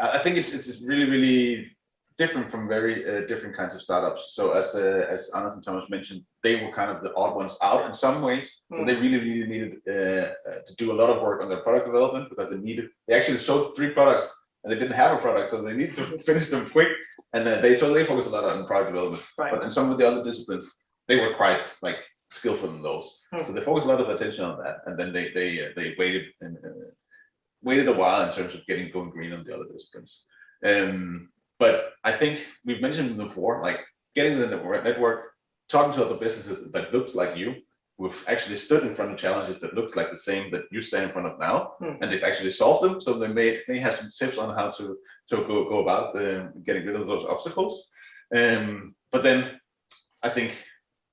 S2: I think it's really, really different from very different kinds of startups. So as Anders and Thomas mentioned, they were kind of the odd ones out in some ways. So they really, really needed to do a lot of work on their product development, because they actually showed 3 products and they didn't have a product, so they needed to finish them quick. And then they focused a lot on product development. Right. But in some of the other disciplines, they were quite skillful in those. So they focused a lot of attention on that, and then they waited a while in terms of going green on the other disciplines. But I think we've mentioned before, getting the network, talking to other businesses that looks like you, who've actually stood in front of challenges that looks like the same that you stand in front of now, and they've actually solved them. So they may have some tips on how to go about getting rid of those obstacles. But then I think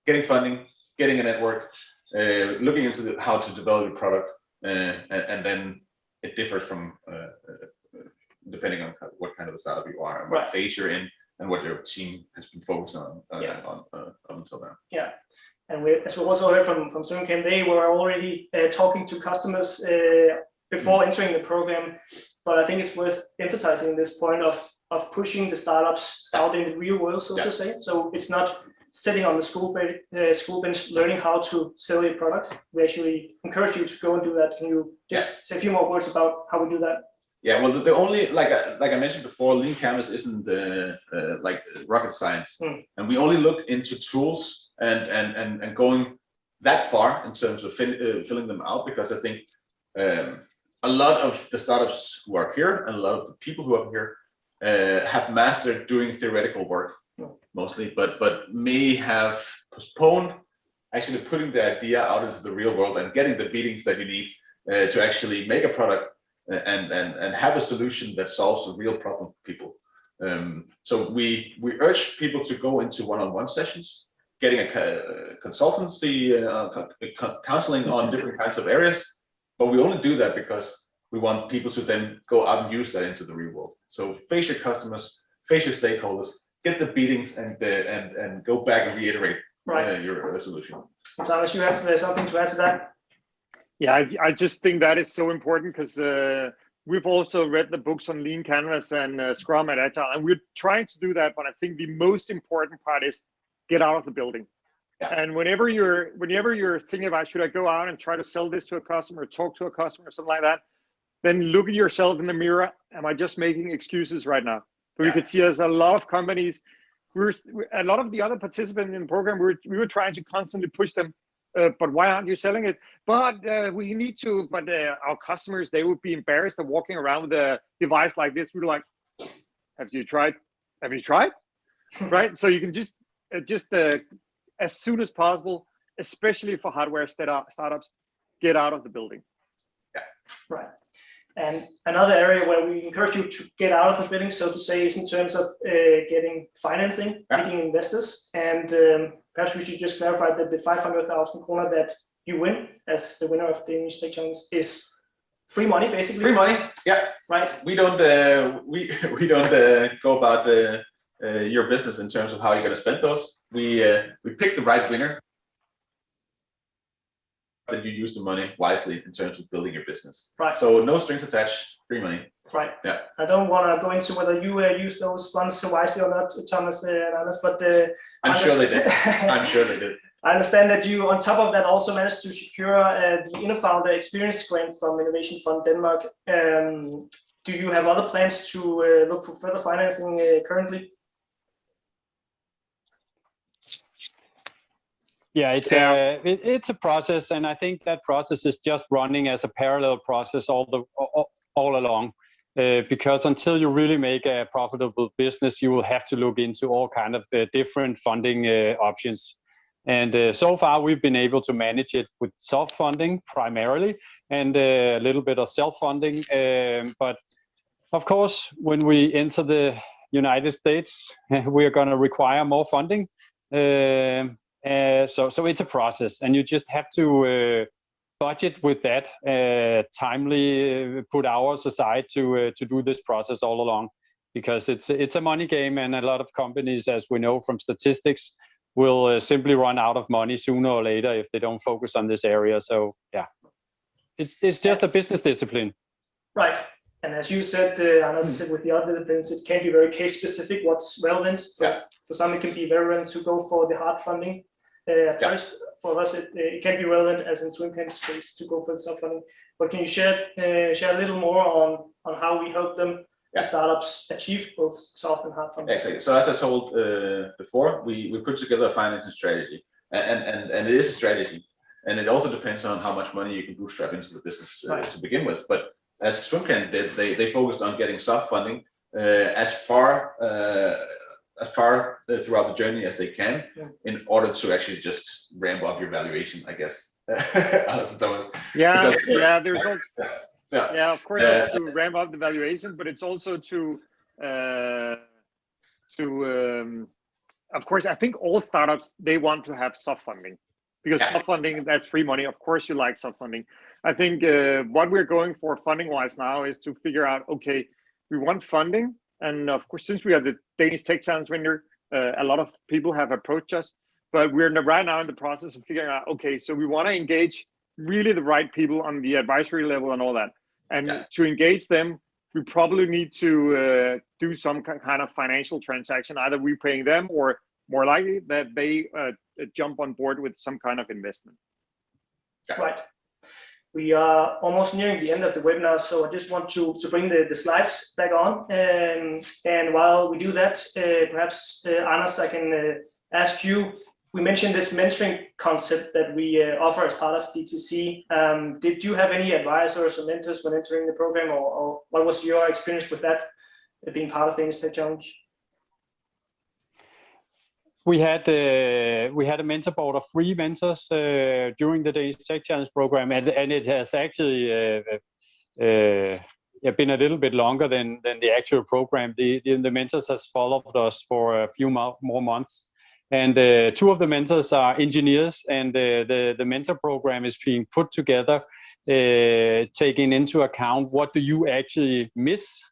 S2: getting funding, getting a network, looking into how to develop a product, and then it differs from depending on what kind of a startup you are and what phase you're in and what your team has been focused on until now.
S1: Yeah. And as we also heard from Swimcamp, they were already talking to customers before entering the program. But I think it's worth emphasizing this point of pushing the startups out in the real world, so to say. So it's not sitting on the school bench learning how to sell your product. We actually encourage you to go and do that. Can you just say a few more words about how we do that?
S2: Yeah, well, the only, like I mentioned before, Lean Canvas isn't like rocket science, and we only look into tools and going that far in terms of filling them out, because I think a lot of the startups who are here and a lot of the people who are here have mastered doing theoretical work mostly, but may have postponed actually putting the idea out into the real world and getting the beatings that you need to actually make a product and have a solution that solves a real problem for people. So we urge people to go into one-on-one sessions, getting a consultancy, counseling on different kinds of areas, but we only do that because we want people to then go out and use that into the real world. So face your customers, face your stakeholders, get the beatings, and go back and reiterate your solution.
S1: Thomas, you have something to add to that?
S3: Yeah, I just think that is so important, because we've also read the books on Lean Canvas and Scrum and Agile, and we're trying to do that. But I think the most important part is get out of the building. Yeah. And whenever you're thinking about, should I go out and try to sell this to a customer, talk to a customer, or something like that, then look at yourself in the mirror. Am I just making excuses right now? So we could see there's a lot of companies. A lot of the other participants in the program, we were trying to constantly push them. But why aren't you selling it? But we need to. But our customers, they would be embarrassed of walking around with a device like this. We were like, have you tried? Have you tried? Right. So you can just as soon as possible, especially for hardware startups, get out of the building.
S1: Yeah. Right. And another area where we encourage you to get out of the building, so to say, is in terms of getting financing, getting investors. And perhaps we should just clarify that the 500,000 kroner that you win as the winner of the Danish Tech Challenge is free money, basically.
S2: Free money, yeah.
S1: Right.
S2: We don't go about your business in terms of how you're going to spend those. We pick the right winner. That you use the money wisely in terms of building your business. Right. So no strings attached, free money.
S1: Right.
S2: Yeah.
S1: I don't want to go into whether you use those funds wisely or not, Thomas and others, but
S2: I'm sure they did. I'm sure they did.
S1: I understand that you, on top of that, also managed to secure the InnoFounder Experience Grant from Innovation Fund Denmark. Do you have other plans to look for further financing currently?
S4: Yeah, it's a process, and I think that process is just running as a parallel process all along. Because until you really make a profitable business, you will have to look into all kind of different funding options. And so far, we've been able to manage it with soft funding primarily, and a little bit of self-funding. But of course, when we enter the United States, we are going to require more funding. So it's a process, and you just have to budget with that, timely put hours aside to do this process all along, because it's a money game, and a lot of companies, as we know from statistics, will simply run out of money sooner or later if they don't focus on this area. So yeah, it's just a business discipline.
S1: Right. And as you said, Anders, with the other disciplines, it can be very case specific what's relevant. So for some, it can be very relevant to go for the hard funding. First, for us, it can be relevant, as in Swimcamp's case, to go for the soft funding. But can you share a little more on how we help them, the startups, achieve both soft and hard funding?
S2: Exactly. So as I told before, we put together a financing strategy, and it is a strategy, and it also depends on how much money you can bootstrap into the business to begin with. But as Swimcamp did, they focused on getting soft funding as far as far throughout the journey as they can,
S1: Yeah.
S2: in order to actually just ramp up your valuation, I guess.
S3: Yeah,
S2: Because-
S3: yeah. There's also
S2: Yeah.
S3: of course it's to ramp up the valuation, but it's also to of course, I think all startups, they want to have soft funding, because
S2: Yeah.
S3: soft funding, that's free money. Of course you like soft funding. I think what we're going for funding wise now is to figure out, okay, we want funding, and of course, since we are the Danish Tech Challenge winner, a lot of people have approached us, but we're right now in the process of figuring out, okay, so we want to engage really the right people on the advisory level and all that, and to engage them, we probably need to do some kind of financial transaction, either we paying them, or more likely that they jump on board with some kind of investment.
S1: Right. We are almost nearing the end of the webinar, so I just want to bring the slides back on. And while we do that, perhaps, Anders, I can ask you, we mentioned this mentoring concept that we offer as part of DTC. Did you have any advisors or mentors when entering the program, or what was your experience with that, being part of the Danish Tech Challenge?
S4: We had a mentor board of 3 mentors during the Danish Tech Challenge program, and it has actually been a little bit longer than the actual program. The mentors has followed us for a few more months, and 2 of the mentors are engineers, and the mentor program is being put together, taking into account what do you actually miss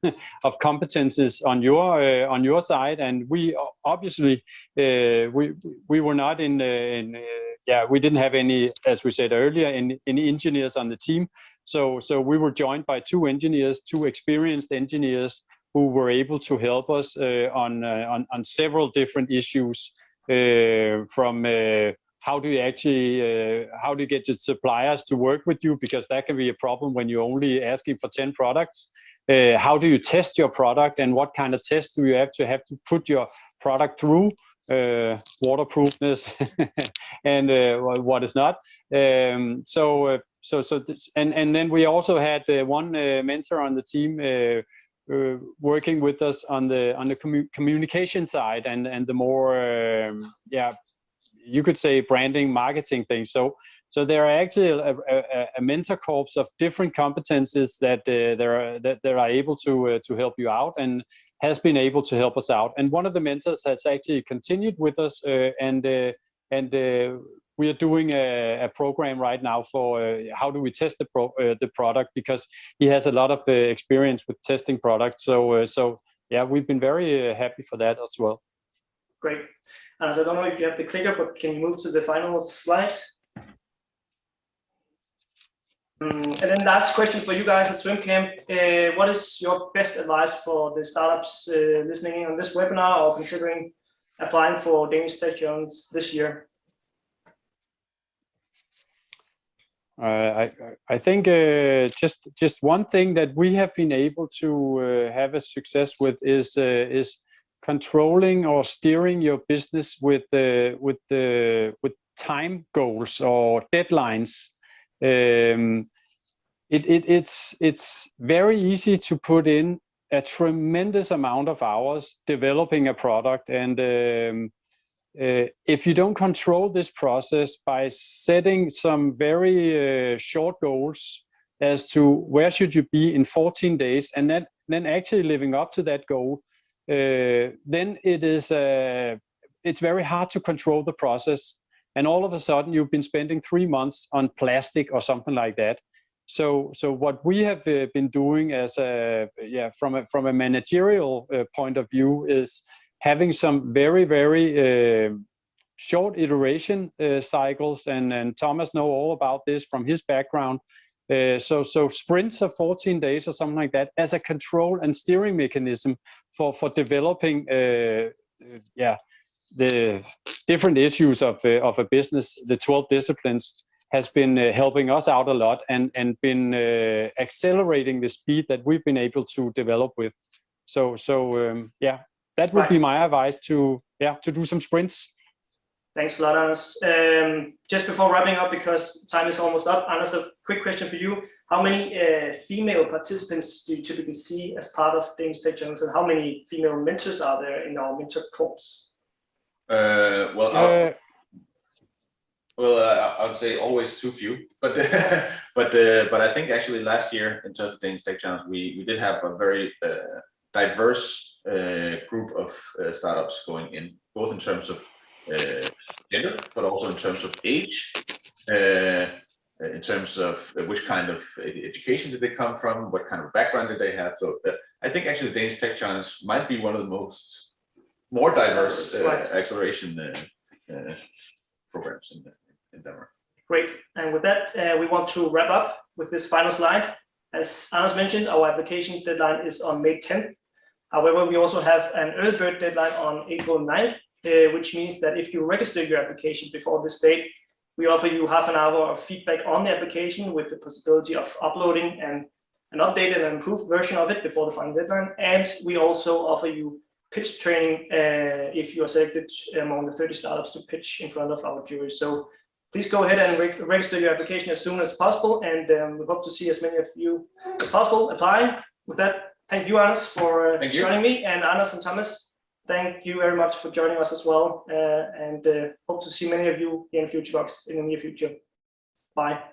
S4: of competences on your side. And we obviously we were not we didn't have any, as we said earlier, any engineers on the team. So we were joined by 2 engineers, 2 experienced engineers, who were able to help us on several different issues, from how do you get the suppliers to work with you, because that can be a problem when you're only asking for 10 products. How do you test your product, and what kind of test do you have to put your product through, waterproofness and what is not. And then we also had one mentor on the team working with us on the communication side, and the more you could say branding, marketing things. So there are actually a mentor corps of different competencies that are able to help you out, and has been able to help us out. And one of the mentors has actually continued with us, and we are doing a program right now for how do we test the product, because he has a lot of experience with testing products. So yeah, we've been very happy for that as well.
S1: Great. Anders, I don't know if you have the clicker, but can you move to the final slide? And then last question for you guys at SwimCamp. What is your best advice for the startups listening in on this webinar, or considering applying for Danish Tech Challenge this year?
S4: I think just one thing that we have been able to have a success with is controlling or steering your business with time goals or deadlines. It's very easy to put in a tremendous amount of hours developing a product, and if you don't control this process by setting some very short goals as to where should you be in 14 days, and then actually living up to that goal, then it's very hard to control the process, and all of a sudden you've been spending 3 months on plastic or something like that. So what we have been doing from a managerial point of view is having some very short iteration cycles, and Thomas know all about this from his background. So sprints of 14 days or something like that as a control and steering mechanism for developing the different issues of a business. The 12 disciplines has been helping us out a lot, and been accelerating the speed that we've been able to develop with. That would be my advice, to do some sprints.
S1: Thanks a lot, Anders. Just before wrapping up, because time is almost up, Anders, a quick question for you. how many female participants do you typically see as part of Danish Tech Challenge, and how many female mentors are there in our mentor course?
S2: I would say always too few, but but I think actually last year in terms of Danish Tech Challenge, we did have a very diverse group of startups going in, both in terms of gender, but also in terms of age, in terms of which kind of education did they come from, what kind of background did they have. So I think actually the Danish Tech Challenge might be one of the more diverse acceleration programs in Denmark.
S1: Great. And with that, we want to wrap up with this final slide. As Anders mentioned, our application deadline is on May 10th. However, we also have an early bird deadline on April 9th, which means that if you register your application before this date, we offer you half an hour of feedback on the application with the possibility of uploading an updated and improved version of it before the final deadline. And we also offer you pitch training if you are selected among the 30 startups to pitch in front of our jury. So please go ahead and register your application as soon as possible, and we hope to see as many of you as possible applying. With that, thank you, Anders, for joining me, and Anders and Thomas, thank you very much for joining us as well, and hope to see many of you in FutureBox in the near future. Bye.